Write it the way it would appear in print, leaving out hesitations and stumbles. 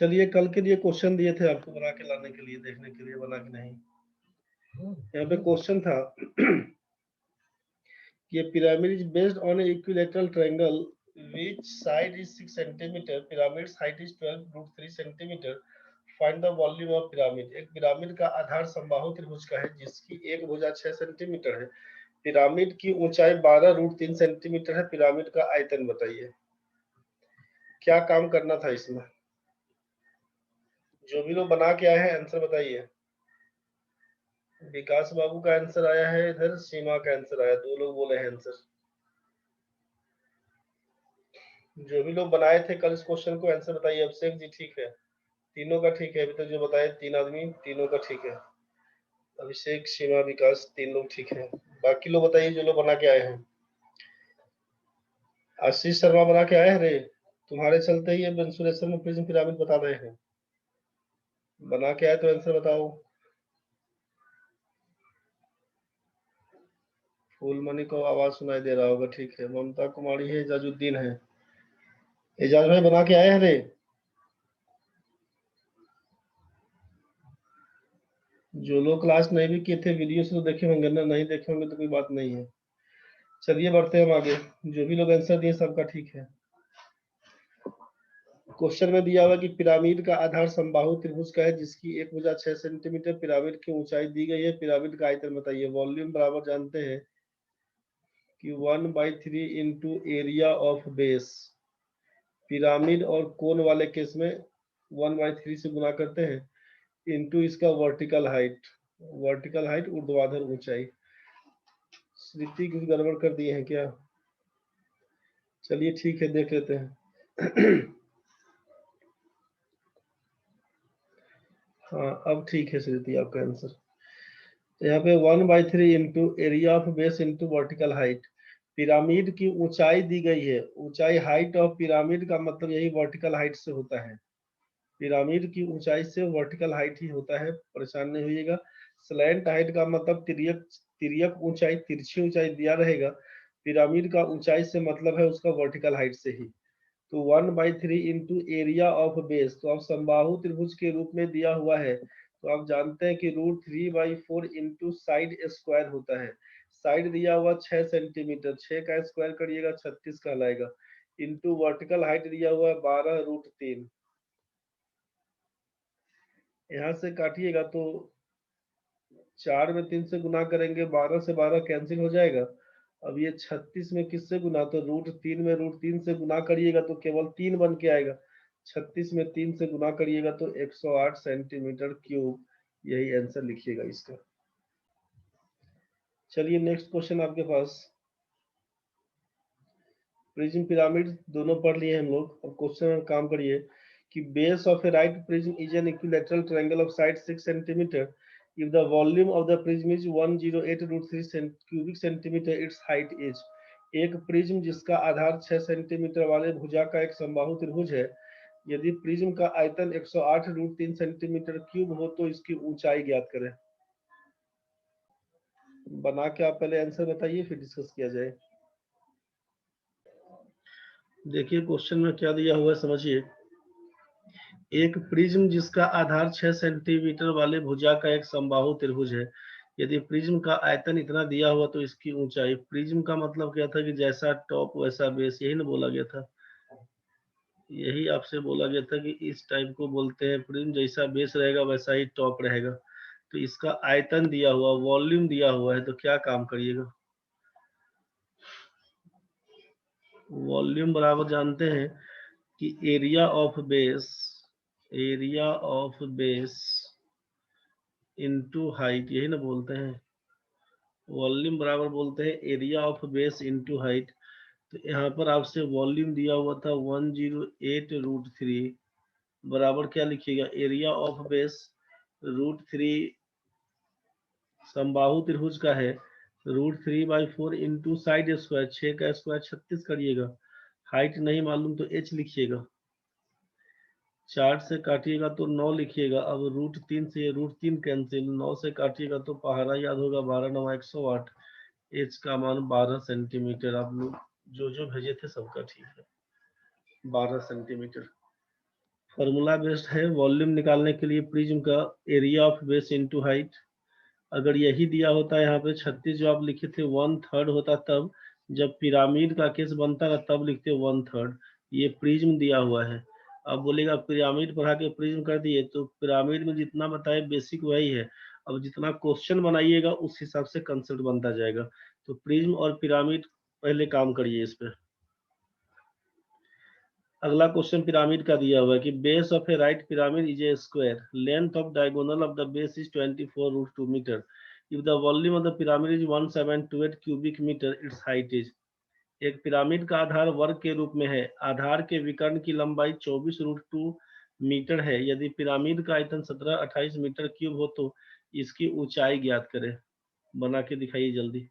चलिए कल के लिए क्वेश्चन दिए थे आपको बना के लाने के लिए, देखने के लिए बना कि नहीं। यहाँ पे क्वेश्चन था कि pyramid is based on equilateral triangle which side is 6 centimeter, pyramid's height is 12√3 centimeter, find the volume of pyramid। एक पिरामिड का आधार समबाहु त्रिभुज का है जिसकी एक भुजा 6 सेंटीमीटर है, पिरामिड की ऊंचाई 12√3 सेंटीमीटर है, पिरामिड का आयतन बताइए। क्या काम करना था इसमें? जो भी लोग बना के आए हैं आंसर बताइए। विकास बाबू का आंसर आया है, इधर सीमा का आंसर आया, 2 लोग बोले हैं आंसर। जो भी लोग बनाए थे कल इस क्वेश्चन को आंसर बताइए। अभिषेक जी ठीक है, तीनों का ठीक है, अभी तक जो बताए 3 आदमी तीनों का ठीक है। अभिषेक, सीमा, विकास 3 लोग ठीक है। बाकी लोग बताइए जो लोग बना के आए हैं। आशीष शर्मा बना के आए हैं। रे तुम्हारे चलते ही मेंसुरेशन में प्रिज्म पिरामिड बता रहे हैं। बना के आए तो आंसर बताओ। फूलमणि को आवाज सुनाई दे रहा होगा, ठीक है। ममता कुमारी है, एजाजुद्दीन है। एजाज भाई बना के आए हैं। रे जो लोग क्लास नहीं भी किए थे वीडियो से तो देखे होंगे ना, नहीं देखे होंगे तो कोई बात नहीं है। चलिए बढ़ते हैं हम आगे। जो भी लोग आंसर दिए सबका ठीक है। क्वेश्चन में दिया हुआ कि पिरामिड का आधार समबाहु त्रिभुज का है जिसकी एक भुजा 6 सेंटीमीटर, पिरामिड की ऊंचाई दी गई है, पिरामिड का आयतन बताइए। वॉल्यूम बराबर जानते हैं कि 1/3 into area of base. Pyramid और कोन वाले केस में 1/3 से गुना करते हैं इंटू इसका वर्टिकल हाइट, वर्टिकल हाइट ऊर्ध्वाधर ऊंचाई। स्मृति कुछ गड़बड़ कर दिए हैं क्या? चलिए ठीक है, देख लेते हैं। हाँ अब ठीक है स्मृति आपका आंसर। तो यहाँ पे 1/3 into area of base into vertical height. Pyramid की ऊंचाई दी गई है, ऊंचाई हाइट ऑफ पिरामिड का मतलब यही वर्टिकल हाइट से होता है। पिरामिड की ऊंचाई से वर्टिकल हाइट ही होता है, परेशान नहीं होइएगा। स्लैंट हाइट का मतलब तिर्यक, तिर्यक ऊंचाई, तिरछी ऊंचाई दिया रहेगा। पिरामिड का ऊंचाई से मतलब है उसका वर्टिकल हाइट से ही। तो 1/3 इंटू एरिया ऑफ बेस, तो अब समबाहु त्रिभुज के रूप में दिया हुआ है तो आप जानते हैं कि √3/4 इंटू साइड स्क्वायर होता है। साइड दिया हुआ 6 सेंटीमीटर, 6 का स्क्वायर करिएगा 36 कहलाएगा, इंटू वर्टिकल हाइट दिया हुआ है 12√3। यहाँ से काटिएगा तो 4 में 3 से गुना करेंगे, 12 से 12 कैंसिल हो जाएगा। अब ये 36 में किससे गुना, तो √3 में √3 से गुना करिएगा तो केवल 3 बन के आएगा। 36 में 3 से गुना करिएगा तो 108 सेंटीमीटर क्यूब, यही आंसर लिखिएगा इसका। चलिए नेक्स्ट क्वेश्चन आपके पास। प्रिज्म पिरामिड दोनों पढ़ लिए हम लोग। अब क्वेश्चन में काम करिए कि base of a right prism is an equilateral triangle of side 6 centimetre. If the volume of the prism is 108√3 cubic centimeter, its height is। एक प्रिज्म जिसका आधार 6 सेंटीमीटर वाले भुजा का एक समबाहु त्रिभुज है, यदि प्रिज्म का आयतन 108√3 सेंटीमीटर क्यूब हो तो इसकी ऊंचाई ज्ञात करें। बना के आप पहले आंसर बताइए फिर डिस्कस किया जाए। देखिए क्वेश्चन में क्या दिया हुआ है समझिए। एक प्रिज्म जिसका आधार 6 सेंटीमीटर वाले भुजा का एक समबाहु त्रिभुज है, यदि प्रिज्म का आयतन इतना दिया हुआ तो इसकी ऊंचाई। प्रिज्म का मतलब क्या था कि जैसा टॉप वैसा बेस, यही ना बोला गया था। यही आपसे बोला गया था कि इस टाइप को बोलते हैं प्रिज्म, जैसा बेस रहेगा वैसा ही टॉप रहेगा। तो इसका आयतन दिया हुआ, वॉल्यूम दिया हुआ है, तो क्या काम करिएगा। वॉल्यूम बराबर जानते हैं कि area of base, area of base into height, यही ना बोलते हैं। वॉल्यूम बराबर बोलते हैं area of base into height. तो यहाँ पर आपसे वॉल्यूम दिया हुआ था 108√3 बराबर क्या लिखिएगा, एरिया ऑफ बेस √3 समबाहु त्रिभुज का है, √3/4 इंटू साइड स्क्वायर, 6 का स्क्वायर 36 करिएगा। हाइट नहीं मालूम तो h लिखिएगा। 4 से काटिएगा तो 9 लिखिएगा। अब √3 से √3 कैंसिल, 9 से काटिएगा तो पहाड़ा याद होगा, 12 9 108। एच का मान 12 सेंटीमीटर। आप लोग जो भेजे थे सबका ठीक है, 12 सेंटीमीटर। फॉर्मूला बेस्ड है। वॉल्यूम निकालने के लिए प्रिज्म का area of base into height. अगर यही दिया होता यहाँ पे 36 जो आप लिखे थे 1/3 होता, तब जब पिरामिड का केस बनता ना तब लिखते 1/3। ये प्रिज्म दिया हुआ है। अब बोलेगा पिरामिड पढ़ा के प्रिज्म कर दिए, तो पिरामिड में जितना बताए बेसिक वही है। अब जितना क्वेश्चन बनाइएगा उस हिसाब से कंसेप्ट बनता जाएगा। तो प्रिज्म और पिरामिड पहले काम करिए इस पे। अगला क्वेश्चन पिरामिड का दिया हुआ है कि base of a right pyramid is a square, length of diagonal of the base is 24√2 metre. If the volume of the pyramid is 1728 cubic metre, its height is. एक पिरामिड का आधार वर्ग के रूप में है, आधार के विकर्ण की लंबाई 24√2 मीटर है। यदि पिरामिड का आयतन 1728 मीटर क्यूब हो तो इसकी ऊंचाई ज्ञात करें। बना के दिखाइए जल्दी।